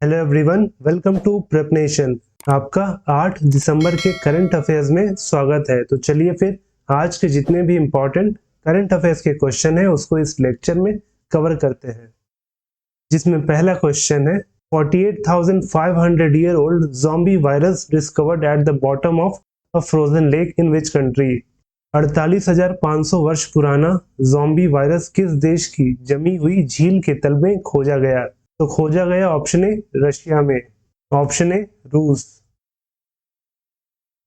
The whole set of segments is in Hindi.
Hello everyone, welcome to Prep Nation. आपका 8 दिसंबर के करंट अफेयर्स में स्वागत है। तो चलिए फिर आज के जितने भी इम्पोर्टेंट करंट अफेयर्स के क्वेश्चन हैं उसको इस लेक्चर में कवर करते हैं। जिसमें पहला क्वेश्चन है 48,500 year old zombie virus discovered at the bottom of a frozen lake in which country. 48,500 वर्ष पुराना ज़ॉम्बी वायरस किस देश की जमी हुई झील के तल में खोजा गया? तो खोजा गया ऑप्शन ए रशिया में, ऑप्शन ए रूस।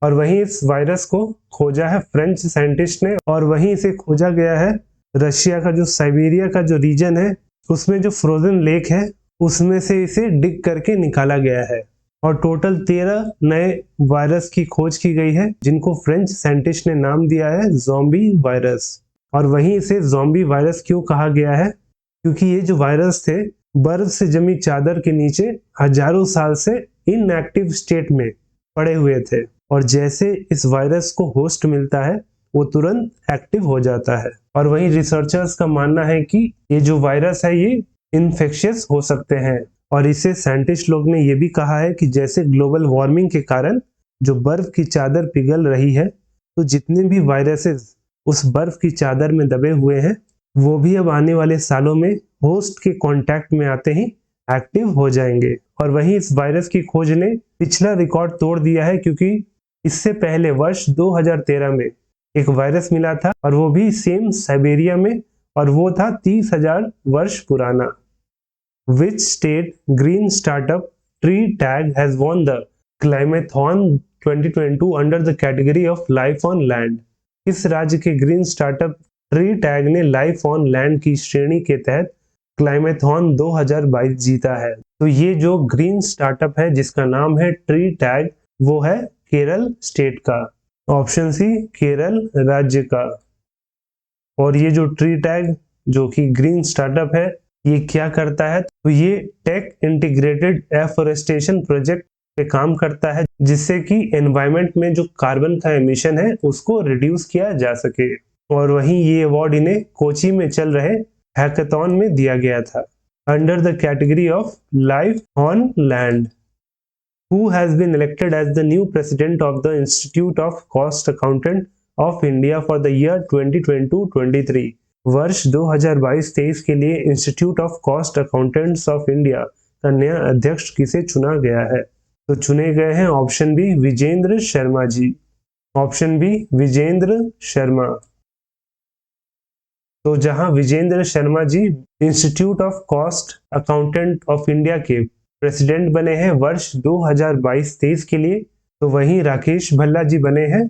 और वहीं इस वायरस को खोजा है फ्रेंच साइंटिस्ट ने, और वहीं इसे खोजा गया है रशिया का जो साइबेरिया का जो रीजन है उसमें जो फ्रोजन लेक है उसमें से इसे डिग करके निकाला गया है। और टोटल 13 नए वायरस की खोज की गई है जिनको फ्रेंच साइंटिस्ट ने नाम दिया है ज़ॉम्बी वायरस। और वहीं इसे ज़ॉम्बी वायरस क्यों कहा गया है? क्योंकि ये जो वायरस थे बर्फ से जमी चादर के नीचे हजारों साल से इनएक्टिव स्टेट में पड़े हुए थे, और जैसे इस वायरस को होस्ट मिलता है वो तुरंत एक्टिव हो जाता है। और वहीं रिसर्चर्स का मानना है कि ये जो वायरस है ये इन्फेक्शियस हो सकते हैं। और इसे साइंटिस्ट लोग ने ये भी कहा है कि जैसे ग्लोबल वार्मिंग के कारण जो बर्फ की चादर पिघल रही है, तो जितने भी वायरसेस उस बर्फ की चादर में दबे हुए हैं वो भी अब आने वाले सालों में होस्ट के कांटेक्ट में आते ही एक्टिव हो जाएंगे। और वहीं इस वायरस की खोज ने पिछला रिकॉर्ड तोड़ दिया है, क्योंकि इससे पहले वर्ष 2013 में एक वायरस मिला था और वो भी सेम साइबेरिया में, और वो था 30,000 वर्ष पुराना। Which state green startup Tree Tag has won the Climathon 2022 under the category of Life on Land? किस राज्य के ग्रीन स्टार्टअप ट्री टैग ने लाइफ ऑन लैंड की श्रेणी के तहत क्लाइमेथॉन 2022 जीता है? तो ये जो ग्रीन स्टार्टअप है जिसका नाम है ट्री टैग वो है केरल स्टेट का, ऑप्शन सी केरल राज्य का। और ये जो ट्री टैग जो कि ग्रीन स्टार्टअप है ये क्या करता है? तो ये टेक इंटीग्रेटेड एफोरेस्टेशन प्रोजेक्ट पे काम करता है जिससे कि एनवायरनमेंट में जो कार्बन का एमिशन है उसको रिड्यूस किया जा सके। और वहीं ये अवार्ड इन्हें कोची में चल रहे हैकाथॉन में दिया गया था under the category of life on land. Who has been elected as the new president of the Institute of Cost Accountant of India for the year 2022-23? वर्ष 2022-23 के लिए institute of cost accountants of India का नया अध्यक्ष किसे चुना गया है? तो चुने गए हैं option B Vijendra Sharma ji, option B Vijendra Sharma. तो जहां Vijendra Sharma ji institute of cost accountant of India के प्रेसिडेंट बने हैं वर्ष 2022-23 के लिए, तो वहीं राकेश भल्ला जी बने हैं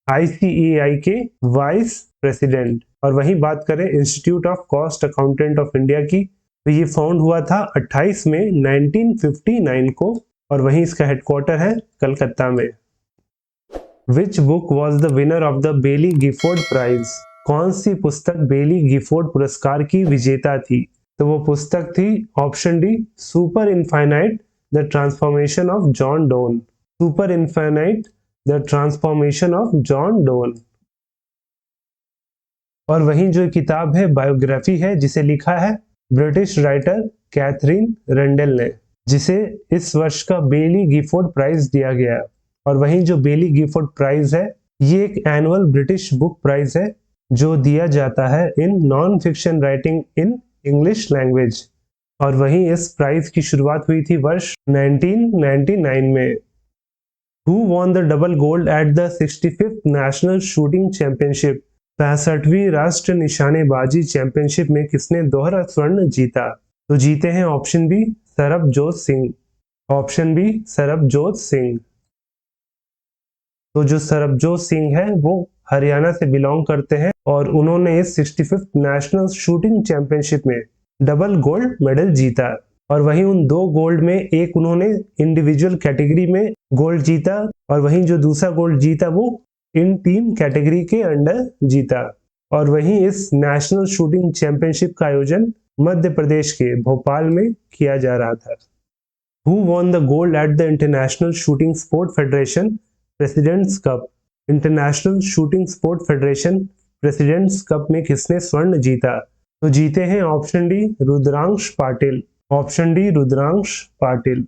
ICAI के वाइस प्रेसिडेंट। और वहीं बात करें institute of cost accountant of India की, तो ये फाउंड हुआ था 28 मई 1959 को, और वहीं इसका हेडक्वार्टर है कलकत्ता में। Which book was the winner of the Baillie Gifford prize? कौन सी पुस्तक बेली गिफोर्ड पुरस्कार की विजेता थी? तो वो पुस्तक थी option D super infinite the transformation of John Donne. Super infinite the transformation of John Donne. और वहीं जो किताब है बायोग्राफी है जिसे लिखा है ब्रिटिश राइटर कैथरीन रेंडल ने, जिसे इस वर्ष का बेली गिफोर्ड प्राइज दिया गया। और वहीं जो बेली गिफोर्ड प्राइज है ये एक एनुअल ब्रिटिश बुक प्राइज है जो दिया जाता है in non fiction writing in English language. और वहीं इस प्राइज की शुरुआत हुई थी वर्ष 1999 में। Who won the double gold at the 65th national shooting championship? 65वीं राष्ट्र निशानेबाजी चैंपियनशिप में किसने दोहरा स्वर्ण जीता? तो जीते हैं option B Sarabjot Singh, option B Sarabjot Singh. तो जो सरबजोत सिंह है वो हरियाणा से बिलोंग करते हैं, और उन्होंने इस 65th नेशनल शूटिंग चैंपियनशिप में डबल गोल्ड मेडल जीता। और वहीं उन 2 गोल्ड में एक उन्होंने इंडिविजुअल कैटेगरी में गोल्ड जीता, और वहीं जो दूसरा गोल्ड जीता वो इन टीम कैटेगरी के अंडर जीता। और वहीं इस नेशनल शूटिंग चैंपियनशिप का आयोजन मध्य प्रदेश के भोपाल में किया जा रहा था। Who won the gold at the International Shooting Sport Federation President's Cup? International Shooting Sport Federation President's Cup में किसने स्वर्ण जीता? तो जीते हैं option D Rudrankksh Patil, option D Rudrankksh Patil.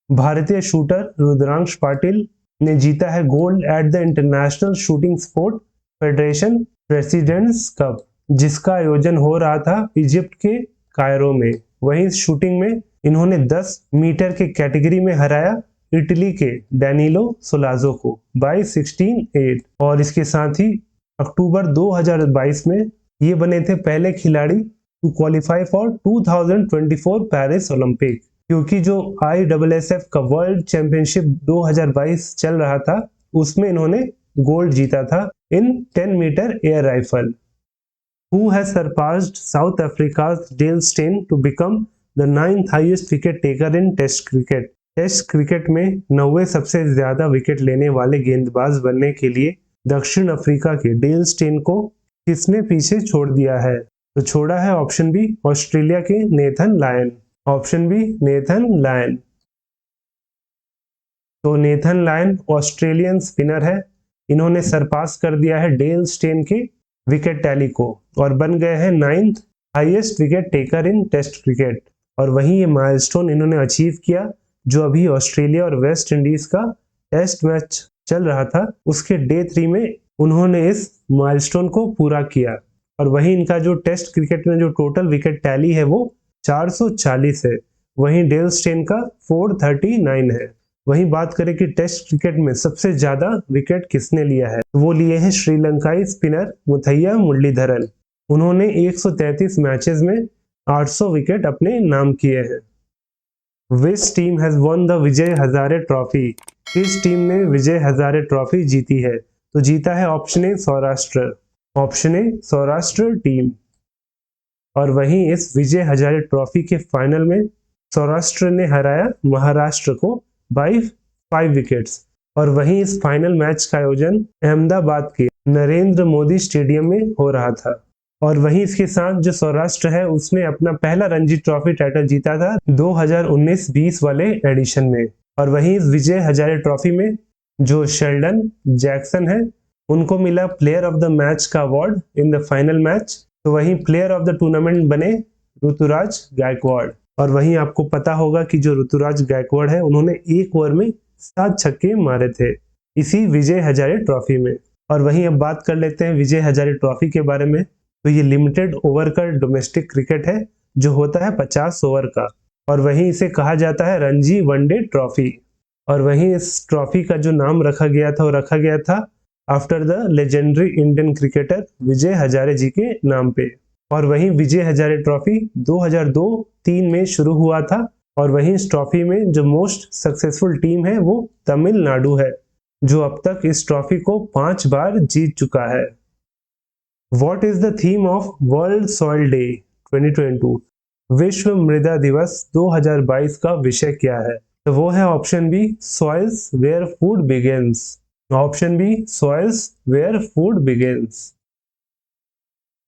भारतीय शूटर रुद्रांश पाटिल ने जीता है gold at the International Shooting Sport Federation President's Cup, जिसका आयोजन हो रहा था इजिप्ट के कायरो में। वहीं इस शूटिंग में इन्होंने 10 मीटर के कैटेगरी में हराया इटली के डैनिलो सोलाज़ो को बाय 16-8। और इसके साथ ही अक्टूबर 2022 में ये बने थे पहले खिलाड़ी to qualify for 2024 Paris Olympic, क्योंकि जो ISSF का वर्ल्ड चैंपियनशिप 2022 चल रहा था उसमें इन्होंने गोल्ड जीता था in 10 metre air rifle. Who has surpassed South Africa's Dale Steyn to become the 9th highest wicket taker in Test cricket? Test cricket में 90 सबसे ज्यादा विकेट लेने वाले गेंदबाज बनने के लिए दक्षिण अफ्रीका के डेल स्टेन को किसने पीछे छोड़ दिया है? तो छोड़ा है ऑप्शन बी ऑस्ट्रेलिया के Nathan Lyon. Option B Nathan Lyon. तो नेथन लायन ऑस्ट्रेलियन स्पिनर है, इन्होंने सरपास कर दिया है डेल स्टेन के विकेट टैली को और बन गए हैं 9th highest wicket taker in Test cricket. और वहीं ये माइलस्टोन इन्होंने अचीव किया जो अभी ऑस्ट्रेलिया और वेस्ट इंडीज का टेस्ट मैच चल रहा था उसके डे 3 में उन्होंने इस माइलस्टोन को पूरा किया। और वहीं इनका जो टेस्ट क्रिकेट में जो टोटल विकेट टैली है वो 440 है, वहीं डेल स्टेन का 439 है। वहीं बात करें कि टेस्ट क्रिकेट में सबसे ज्यादा विकेट किसने लिया है, वो लिए हैं श्रीलंकाई स्पिनर मुथैया मुरलीधरन। उन्होंने 133 मैचेस में 800 विकेट अपने नाम किए हैं। Which team has won the Vijay Hazare trophy? किस टीम ने विजय हजारे ट्रॉफी जीती है? तो जीता है option A Saurashtra. Option A Saurashtra team. और वहीं इस विजय हजारे ट्रॉफी के फाइनल में सौराष्ट्र ने हराया महाराष्ट्र को बाय 5 विकेट्स। और वहीं इस फाइनल मैच का आयोजन अहमदाबाद के नरेंद्र मोदी स्टेडियम में हो रहा था। और वहीं इसके साथ जो सौराष्ट्र है उसने अपना पहला रणजी ट्रॉफी टाइटल जीता था 2019-20 वाले एडिशन में। और वहीं इस विजय हजारे ट्रॉफी में जो शेल्डन जैक्सन है उनको मिला प्लेयर ऑफ द मैच का award in the final match. तो वहीं प्लेयर ऑफ द टूर्नामेंट बने ऋतुराज गायकवाड़। और वहीं आपको पता होगा कि जो ऋतुराज गायकवाड़ है उन्होंने एक ओवर में 7 छक्के मारे थे इसी विजय हजारे ट्रॉफी में। और वहीं अब बात कर लेते हैं विजय हजारे ट्रॉफी के बारे में। तो ये लिमिटेड ओवर का डोमेस्टिक क्रिकेट है जो होता है 50 ओवर का। और वहीं इसे कहा जाता है रणजी वनडे ट्रॉफी। और वहीं इस ट्रॉफी का जो नाम रखा गया था वो रखा गया था after the legendary Indian cricketer Vijay Hazare ji के नाम पे। और वहीं विजय हजारे ट्रॉफी 2002-3 में शुरू हुआ था। और वहीं इस ट्रॉफी में जो मोस्ट सक्सेसफुल टीम है वो तमिलनाडु है जो अब तक इस ट्रॉफी को 5 बार जीत चुका है। What is the theme of World Soil Day 2022? विश्व मृदा दिवस 2022 का विषय क्या है? तो वो है option B soils where food begins. Option B soils where food begins.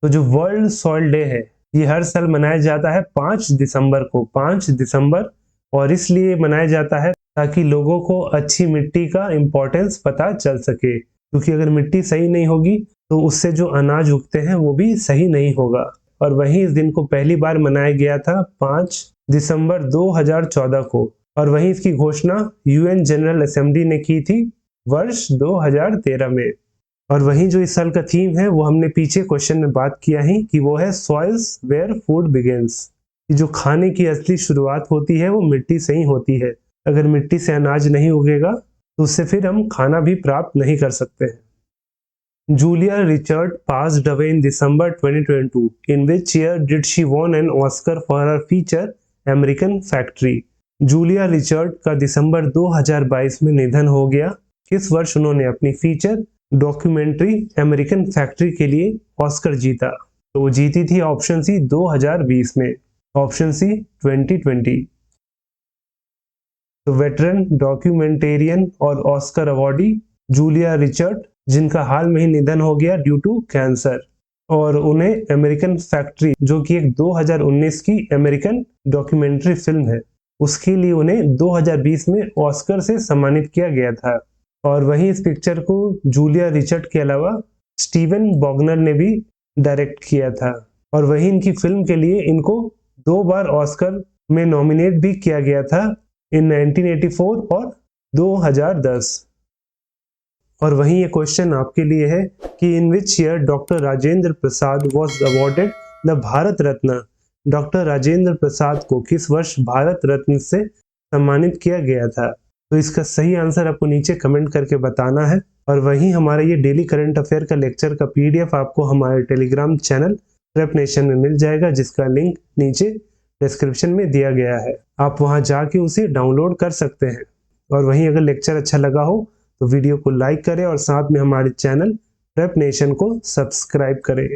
तो जो वर्ल्ड सॉइल डे है ये हर साल मनाया जाता है 5 दिसंबर को, 5 दिसंबर। और इसलिए मनाया जाता है ताकि लोगों को अच्छी मिट्टी का इम्पोर्टेंस पता चल सके, क्योंकि अगर मिट्टी सही नहीं होगी तो उससे जो अनाज उगते हैं वो भी सही नहीं होगा। और वहीं इस दिन को पहली बार मनाया गया था 5 दिसंबर 2014 को। और वहीं इसकी घोषणा UN जनरल असेंबली ने की थी वर्ष 2013 में। और वहीं जो इस साल का थीम है वो हमने पीछे क्वेश्चन में बात किया ही कि वो है सॉइल्स वेयर फूड बिगिंस। जो खाने की असली शुरुआत होती है वो मिट्टी से ही होती है। अगर मिट्टी से अनाज नहीं उगेगा तो उससे फिर हम खाना भी प्राप्त नहीं कर सकते हैं। Julia Richard passed away in December 2022. In which year did she won an Oscar for her feature American Factory? Julia Richard का दिसंबर 2022 में निधन हो गया। किस वर्ष उन्होंने अपनी फीचर डॉक्यूमेंट्री अमेरिकन फैक्ट्री के लिए ऑस्कर जीता? तो वो जीती थी ऑप्शन सी 2020 में, ऑप्शन सी 2020। तो वेटरन डॉक्यूमेंटेरियन और ऑस्कर अवार्डी जूलिया रिचर्ड, जिनका हाल में ही निधन हो गया ड्यू टू कैंसर। और उन्हें अमेरिकन फैक्ट्री जो कि एक 2019 की अमेरिकन डॉक्यूमेंट्री फिल्म है उसके लिए उन्हें 2020 में ऑस्कर से सम्मानित किया गया था। और वहीं इस पिक्चर को जूलिया रिचर्ड के अलावा स्टीवन बॉगनर ने भी डायरेक्ट किया था। और वहीं इनकी फिल्म के लिए इनको 2 बार ऑस्कर में नॉमिनेट भी किया गया था, इन 1984 और 2010। और वहीं ये क्वेश्चन आपके लिए है कि in which year doctor Rajendra Prasad was awarded the Bharat Ratna. Doctor Rajendra Prasad को किस वर्ष भारत रत्न से सम्मानित किया गया था? तो इसका सही आंसर आपको नीचे कमेंट करके बताना है। और वहीं हमारा ये डेली करंट अफेयर का लेक्चर का PDF आपको हमारे टेलीग्राम चैनल प्रेप नेशन में मिल जाएगा, जिसका लिंक नीचे डिस्क्रिप्शन में दिया गया है। आप वहां जाके उसे डाउनलोड कर सकते हैं। और वहीं अगर लेक्चर अच्छा लगा हो तो वीडियो को लाइक करें और साथ में हमारे चैनल प्रेप नेशन को सब्सक्राइब करें।